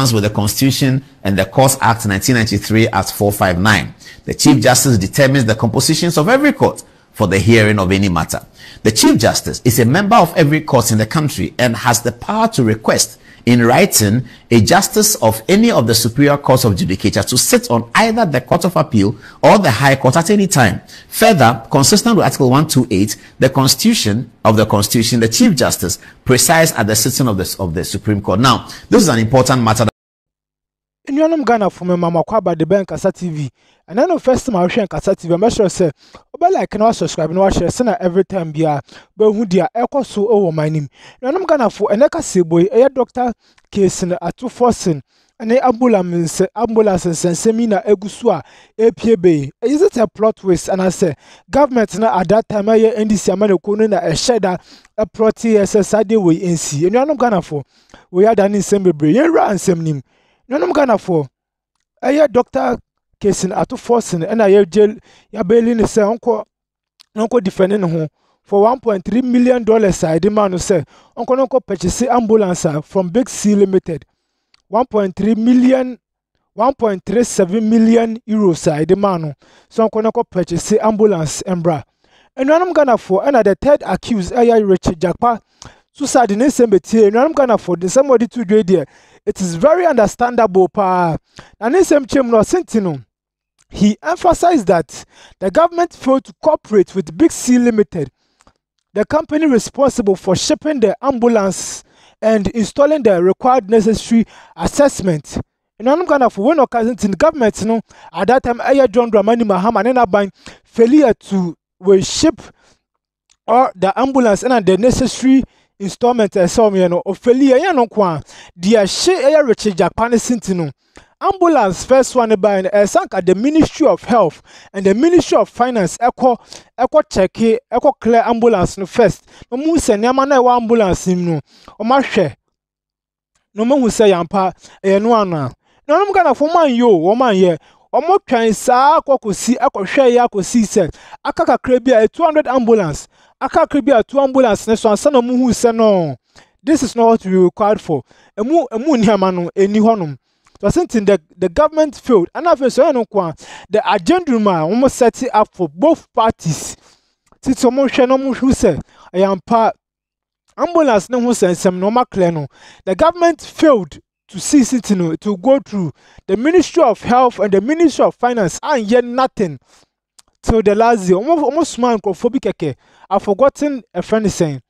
accordance with the Constitution and the Courts Act 1993 Act 459. The Chief Justice determines the compositions of every court for the hearing of any matter. The Chief Justice is a member of every court in the country and has the power to request in writing a justice of any of the superior courts of judicature to sit on either the Court of Appeal or the High Court at any time. Further, consistent with Article 128, the Constitution, the Chief Justice presides at the sitting of the Supreme Court. Now, this is an important matter. In your Ghana from Mama Kwaba the Bank Kasa TV, and then the first time I share Kasa TV, I'm sure say, but like and subscribe and watch send every time be a but who dear echo so over my name. And Ghana for an Eka boy, a doctor case in a 2-4 and a ambulance and seminar egusua APB. Is it a plot twist? And I say, government now at that time I end this American a shedder a proti SSID we in see. And you're not Ghana for we are done in semi brain and same name. No, Ghana for a doctor case in at 2-4 and I jail ya bail say uncle defending home for $1.3 million side demand say uncle purchase ambulance from Big C Limited 1.37 million euros side demand so uncle purchase ambulance embra and I'm Ghana for and the third accused Richard Jakpa suicide in same betie and I'm Ghana for somebody to do there. It is very understandable, pa. And in same chamber, Sentinel, he emphasized that the government failed to cooperate with Big C Limited, the company responsible for shipping the ambulance and installing the required necessary assessment. And I'm gonna for one occasion in the government, at that time, Agendum Mahama and Abang failure to ship or the ambulance and the necessary installment of failure dear share Richard Japan Sintino ambulance first one by sank at the Ministry of Health and the Ministry of Finance echo check echo clear ambulance no first no mu se nyama na ambulance no o ma hwe no mu say yampa no ana no no gana for man yo o man ye o mo twan saa akokosi akohwe ya akosi se akaka kra bia 200 ambulance akaka bia 2 ambulance ne so ansa no mu hu se no this is not what we required for emu nyama no eni honum so since the government failed and after so no kwa the Agendum almost set it up for both parties since so mo hwe no mu hu se ayampa ambulance no hu se nsem no makle no the government failed to see it to go through the Ministry of Health and the Ministry of Finance and yet nothing till the last year. Almost man microphobic. I've forgotten a friend saying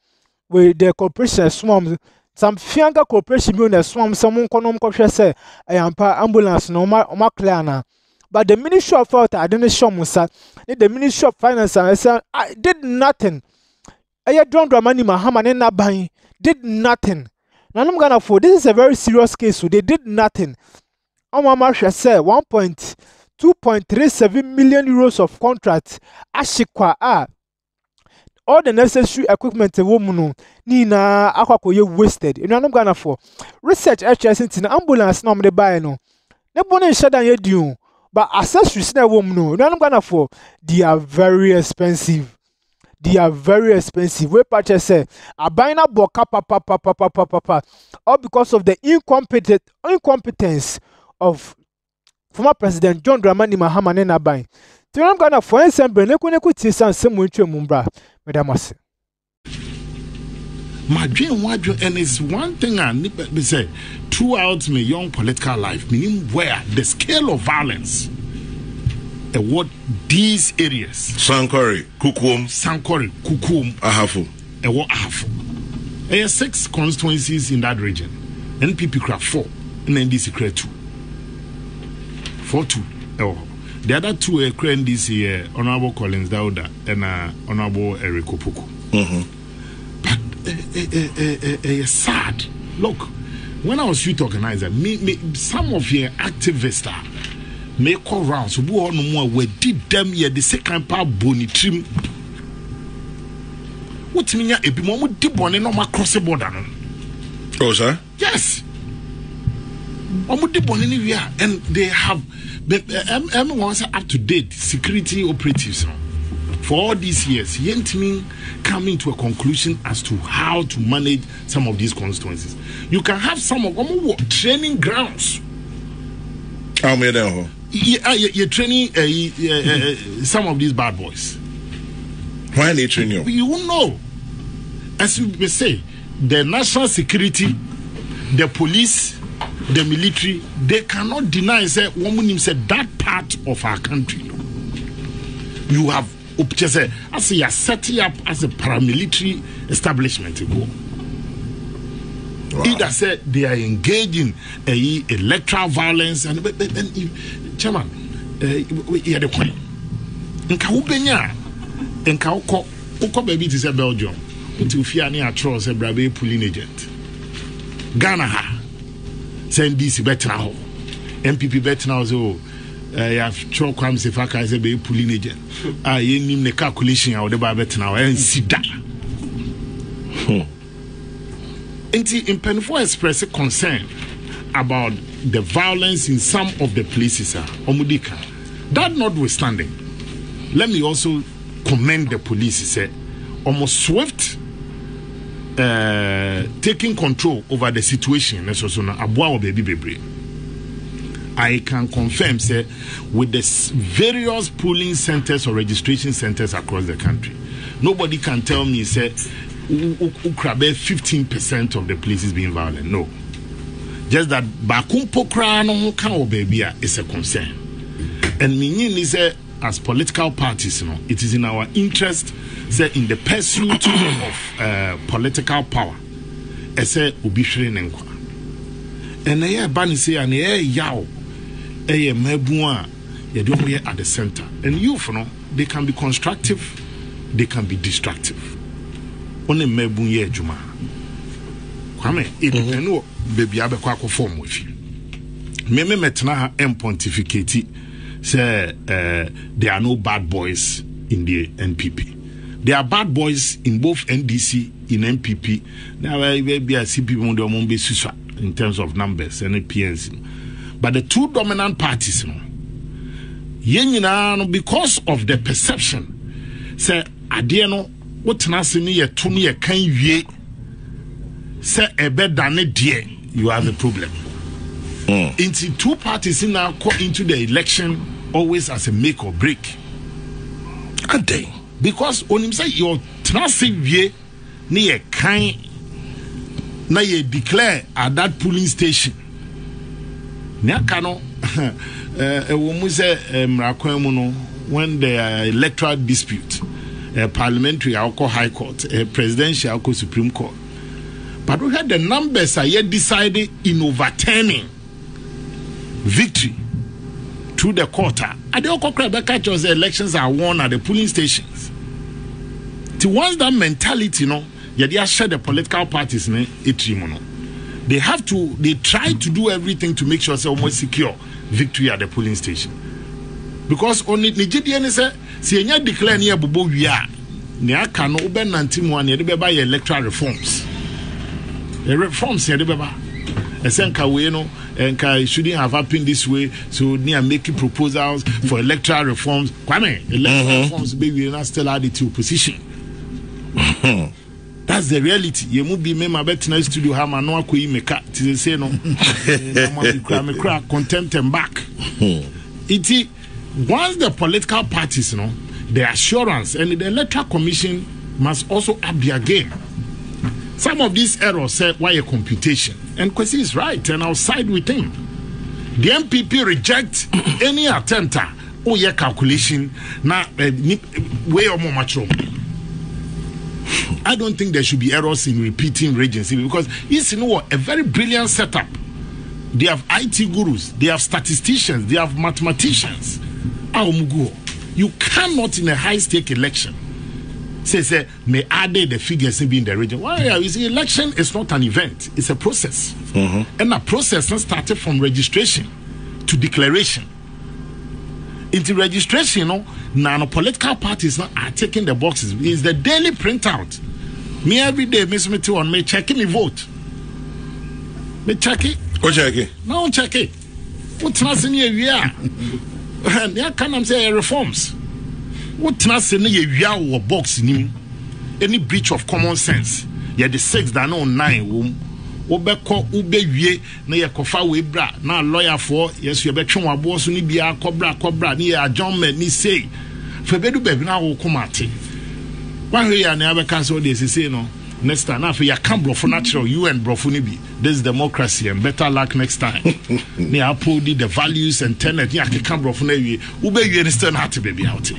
with the corporation swarms some fianga corporation in a swarm someone can say I am ambulance no ma clear. But the Ministry of Health I didn't show Musa the Ministry of Finance I said I did nothing. I don't money Mahama and Nabai did nothing. Now I'm gonna for this is a very serious case, so they did nothing. Mama said 2.37 million euros of contract. Ashikwa all the necessary equipment woman Nina Aquacoye wasted. You know I'm gonna for research HS in ambulance no me buy no. Ne bonne shadan ye due, but accessories na woman no. You know I'm gonna for they are very expensive. They are very expensive. We purchase say a buying a book all because of the incompetence of former President John Dramani Mahama and buying. I'm gonna for instance, my dream, and it's one thing I need to say throughout my young political life, meaning where the scale of violence. What these areas Sankore, Kukum, Ahafo. What Ahafo. There are 6 constituencies in that region. NPP craft 4 and NDC craft 2. 4-2. The other 2 are NDC Honorable Collins Dauda and Honorable Eric Opoku. But sad. Look, when I was youth organizer, some of your activists make call rounds so who no more we did them here the second part boni trim what mean ya ebi mo di boni no ma cross the border no oh sir yes omo di boni ni wia and they have everyone up to date security operatives no for all these years, Yentmin coming to a conclusion as to how to manage some of these constituencies. You can have some of them training grounds. How many? You're training some of these bad boys. Why are they training you? You won't know. As we say, the national security, the police, the military, they cannot deny say woman said that part of our country. You have as you are setting up as a paramilitary establishment. Wow. Either say they are engaging electoral violence and chairman, you the point. Nka ubenya, nka uko baby to say Belgium. Until fear near trust say brabe pulling agent. Ghana ha send this better now. MPP better now so. You have Cho Kwam Sefaka as a baby pulling agent. You name the calculation or the better now and see that. In Penfo express a concern about the violence in some of the places, Omudika. That notwithstanding, let me also commend the police, almost swift taking control over the situation. I can confirm, with the various polling centers or registration centers across the country, nobody can tell me, 15% of the places being violent. No. Just that Bakumpo Krano Kao baby is a concern. And meaning is as political parties, it is in our interest, in the pursuit of political power. And at the center. And youth, they can be constructive, they can be destructive. Only mebunye juma. Kwame, it depends baby abe kwa form with you. Meme metna pontificate say there are no bad boys in the NPP. There are bad boys in both NDC in NPP. Now maybe I see people on the Mombe Suswa in terms of numbers and PNC. But the two dominant parties, because of the perception, say adieno what nasini ye tuni ye kan ye say ebe dane die, you have a problem. Into two parties in now go into the election always as a make or break. A day. Because on him say your transit ye ni ye kan na ye declare at that polling station. Nyakano when the electoral dispute, parliamentary alcohol high court, presidential alcohol supreme court. But we had the numbers are yet decided in overturning victory through the quarter. And the the elections are won at the polling stations. To once that mentality, they share the political parties they try to do everything to make sure they almost secure victory at the polling station. Because only Nigerian say you declare near Bobo Wia, near Kano Uben Nantimuan, you buy electoral reforms. The reforms here, and shouldn't have happened this way, so near making proposals for electoral reforms. Kwame, electoral reforms, baby, not still added to opposition. That's the reality. You must be member better studio hammer no akoi meka to say no. I'm contempt and back. It once the political parties, the assurance and the electoral commission must also up their game. Some of these errors say why a computation, and Kwesi is right, and I'll side with him. The MPP reject any attempt or your calculation na way or more much wrong. I don't think there should be errors in repeating regency because it's a very brilliant setup. They have IT gurus, they have statisticians, they have mathematicians. You cannot in a high stake election say may add the figures in the region. Why? You see, election is not an event; it's a process, and a process started from registration to declaration. Into registration, now political parties are taking the boxes. It's the daily printout. Me every day, Miss me too on me checking me vote. Me check it. What check it? No check it. What's not in here? Yeah, can say reforms. what na say na ye wia wo box nim any breach of common sense ye the 6 than on 9 wom wobekọ ubewie na ye kofa we bra na lawyer for yes ye betwe wabo so ni bia kobra ni ye adjournment ni say fe bedu be na wo komate wan he ya na abeka so de sese no next time na fe ya can brofo natural UN brofo ni bi this is democracy and better luck next time ni uphold the values and tenet ya can brofo na wie ubewie ni still na to be out.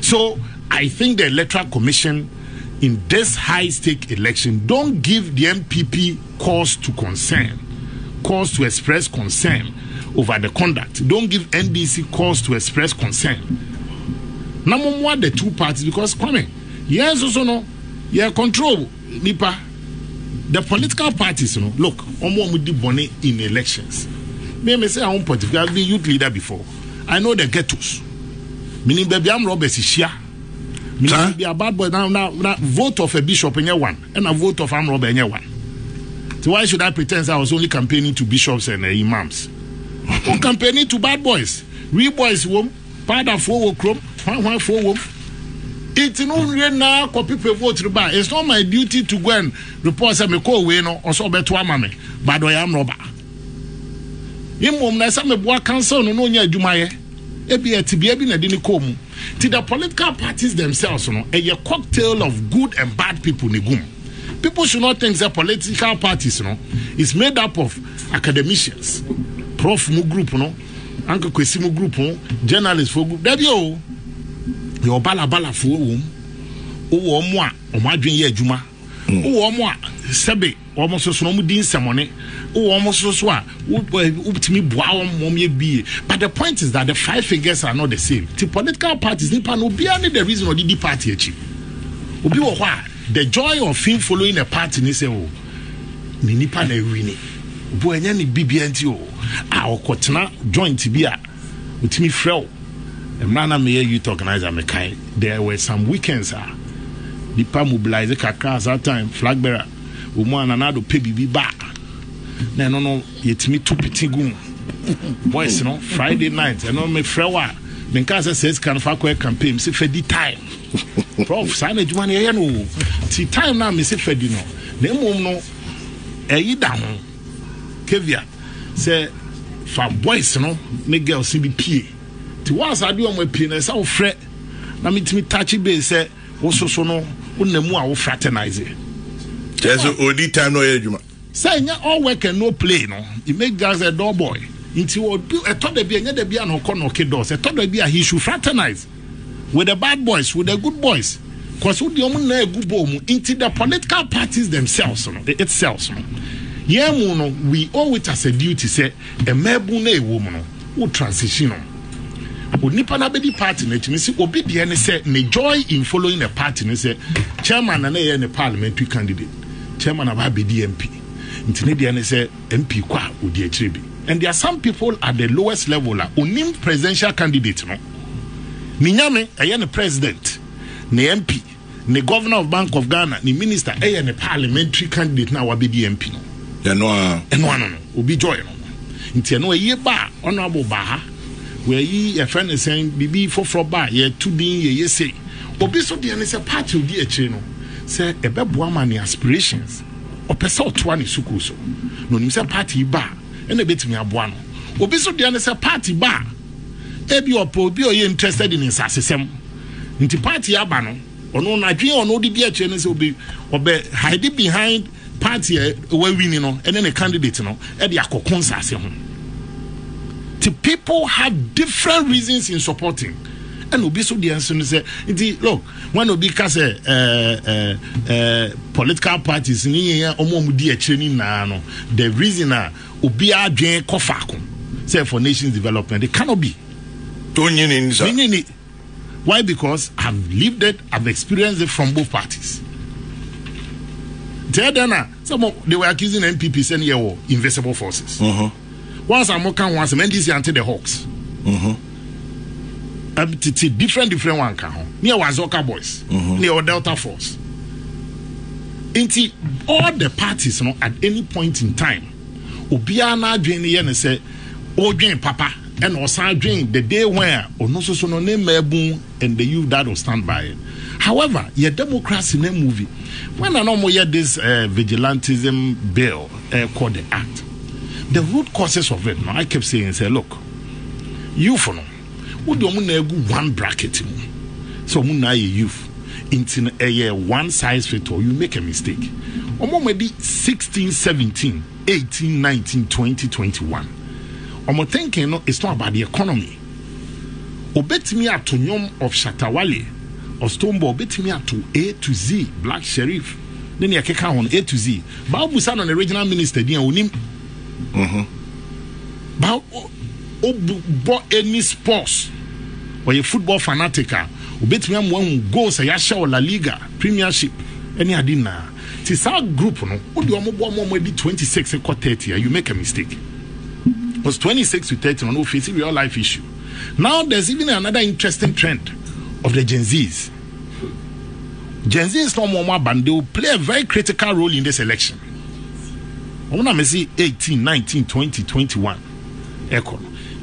So I think the Electoral Commission in this high-stake election don't give the MPP cause to express concern over the conduct. Don't give NDC cause to express concern. Number one, the two parties, because yes, also no, yeah, control nipa. The political parties, you know, look, with the money in elections. Me say I particularly I've been youth leader before. I know the ghettos. Meaning baby I'm Robert Ishia. Meaning be a bad boy now vote of a bishop in one and a vote of Am Robert in one. So why should I pretend I was only campaigning to bishops and imams? I'm campaigning to bad boys. Real boys wom, pada for chrome, one for wom. It's no real now copy vote to buy. It's not my duty to go and report some call way no or so better mame. Bad boy am robber. Imom na some boy council no nya adwumaye. Ebi etibi na dini komu. To the political parties themselves, you know, a cocktail of good and bad people negum. People should not think that political parties, you know, is made up of academicians, prof mu group, you know, Uncle Kwesimu group, journalists for group. There you your bala for whom, oh, moi, or my dream ye juma, oh, moi, sebe, almost so no din semone. Oh, almost so swat. But the point is that the 5 figures are not the same. The political parties, nipa no be only the reason or the party achi. Obi wo hwa the joy of him following a party ni say oh ni nipa na wini. Bo enya ni bibia nti oh a okotena joint bi a utimi frɛ emrana me youth organizer me kai. There were some weekends nipa mobilize kakra that time flag bearer omo ananado pay bibi ba. No, yetimi to pitigum. Boys, no, Friday night, and on me frewa. Then Casa says, can fakwe campaign, say fedi time. Prof, signage money, no. See time now, Miss Fedino. Nemo no, down. Kevia say, for boys, no, make girls CBP. To once I do on my penis, I'll fret. Now, me touchy base, say, also so no, unnemu, I will fraternize it. There's only time no age. Say all work and no play, no. You make guys a door boy. Into a thought there be a no corner doors. I thought there be a he should fraternize with the bad boys, with the good boys. Because who the only good boy into the political parties themselves, no, itself. No. Yeah, no, we owe it as a duty, say a mebune woman who transition. Would nipa na be the party na me say obi de ne say me joy in following a party ne say chairman na a parliamentary candidate. Chairman of ABDMP. Intinidia say MP kwa odi achrebi. And there are some people at the lowest level onim presidential candidate no. Ninyame eye president, ne MP, ne governor of Bank of Ghana, ne minister eye ne parliamentary candidate na wabedi MP no. No. Obi joy no. Nti no eye ba honorable Baha where ye a friend is saying bibi for ba ye two din ye say. Obi so de say party odi achre no. Say ebeboa ma ne aspirations. O pesa otoa ne suku so no nim say party ba e na betimi aboa no obi so de ne say party ba e bi obi o ye interested in sasesem nti party aba no ono na dwen ono de bi a che ne say obi hide behind party we win no and then a candidate no e de akokon sase ho. The people have different reasons in supporting. And obi so the answer say look when obi ka say political parties ni omo di akire ni na no the reason obi adwen kofako say for nations development it cannot be why? Because I've lived it, I've experienced it from both parties. Some they were accusing NPP saying invisible forces. Once I'm working once NDC anti the Hawks. Different one can near Wazoka boys, near Delta Force. Into all the parties, at any point in time, Obiana Jane say, "Oh, Jane Papa, and also drink the day where no so no name boom and the youth that will stand by it. However, your democracy in a movie, when I know more this vigilantism bill called the act, the root causes of it, no, I kept saying, say, look, you for no, would you one bracket, so muna youth into a year one size fit all, you make a mistake. Maybe 16, 17, 18, 19, 20, 21. I'm thinking no, it's not about the economy. Obet me at Tonyom of Shatawale or Stoneball, bet me at to A to Z, Black Sheriff. Then you can on A to Z. Babu San on the regional minister, dear Unim. Bought any sports or a football fanatica. Obet me am one goes a Yasha or La Liga, Premiership, any adina. It's our group, no. What do you want maybe 26 or 30? You make a mistake. It was 26 to 30 no facing real life issue. Now there's even another interesting trend of the Gen Zs. Gen Z is no more band. They will play a very critical role in this election. I want to see 18, 19, 20, 21.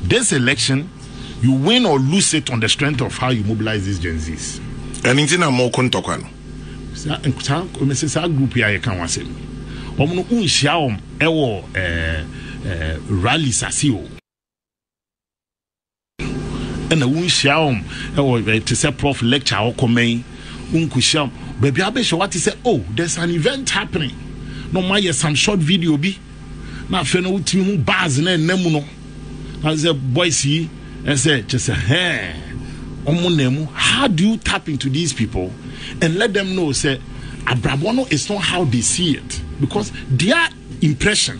This election, you win or lose it on the strength of how you mobilize these Gen Zs. And in more contact. Group here I can say. Omo unhia ewo rally sasio. And the unhia ewo to say prof lecture or comment unkuhia baby abesho what he say, oh, there's an event happening. No my some short video bi na fe no utimi bars na nemu no. I say boys yi and say just hey how do you tap into these people and let them know say Abrabono is not how they see it, because their impression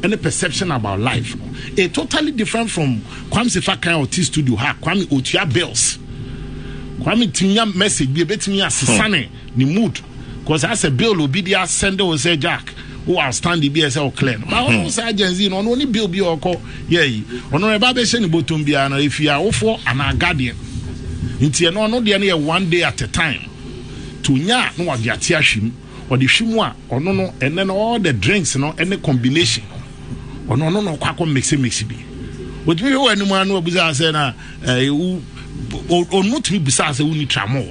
and the perception about life is totally different from Kwame Sefakan or T Studio ha Kwame Otua Bells Kwame Tinya message be betimi asisane ni mood, because as a bill obi dia send o say Jack who are standing be say o clear but on say agency no only bill be oko ye ono e ba be she ni bottom bia na if you are ofo ana guardian nti no de na one day at a time to nya no wa giate ahwim or the hwimu a ono no and then all the drinks no any combination ono no kwakọ mix bi odimi ho anu ma no obuza say na onutumi bisa say uni tramo